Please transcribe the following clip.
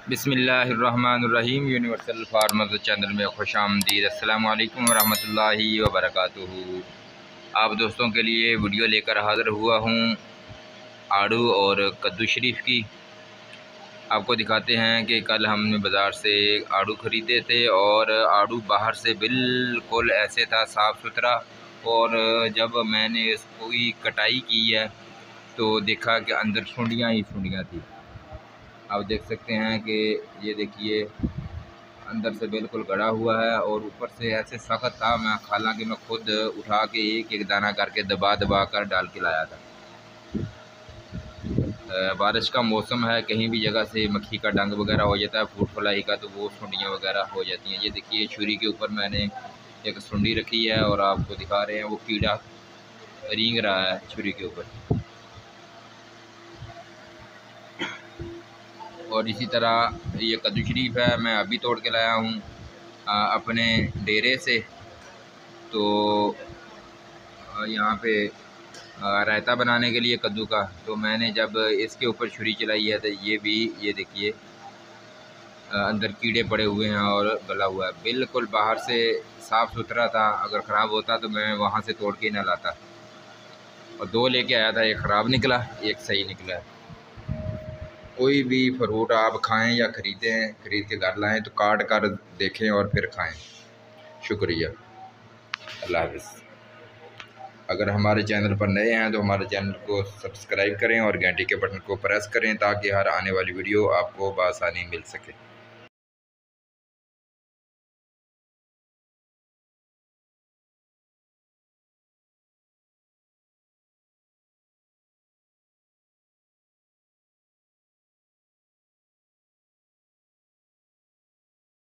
बिस्मिल्लाहिर्रहमानिर्रहीम। Universal farmer channel में खुशामदीद। अस्सलामु अलैकुम वरहमतुल्लाहि वबरकातुहू। आप दोस्तों के लिए वीडियो लेकर हाज़िर हुआ हूँ आड़ू और कद्दू शरीफ की। आपको दिखाते हैं कि कल हमने बाज़ार से आड़ू ख़रीदे थे और आड़ू बाहर से बिल्कुल ऐसे था साफ़ सुथरा, और जब मैंने इसकी कटाई की है तो देखा कि अंदर सुंडियाँ ही सुंडियाँ थी। आप देख सकते हैं कि ये देखिए अंदर से बिल्कुल गड़ा हुआ है और ऊपर से ऐसे सख्त था। हालांकि मैं खुद उठा के एक एक दाना करके दबा दबा कर डाल के लाया था। बारिश का मौसम है, कहीं भी जगह से मक्खी का डंग वगैरह हो जाता है, फ्रूट फ्लाई का, तो वो सुंडियाँ वगैरह हो जाती हैं। ये देखिए छुरी के ऊपर मैंने एक सुंडी रखी है और आपको दिखा रहे हैं वो कीड़ा रेंग रहा है छुरी के ऊपर। और इसी तरह ये कद्दू शरीफ है, मैं अभी तोड़ के लाया हूँ अपने डेरे से। तो यहाँ पे रायता बनाने के लिए कद्दू का, तो मैंने जब इसके ऊपर छुरी चलाई है तो ये भी ये देखिए अंदर कीड़े पड़े हुए हैं और गला हुआ है। बिल्कुल बाहर से साफ़ सुथरा था, अगर ख़राब होता तो मैं वहाँ से तोड़ के ना लाता। और दो लेके आया था, एक ख़राब निकला एक सही निकला। कोई भी फ्रूट आप खाएं या ख़रीदें, ख़रीद के घर लाएं तो काट कर देखें और फिर खाएं। शुक्रिया, अल्लाह हाफ़िज़। अगर हमारे चैनल पर नए हैं तो हमारे चैनल को सब्सक्राइब करें और घंटी के बटन को प्रेस करें ताकि हर आने वाली वीडियो आपको बआसानी मिल सके।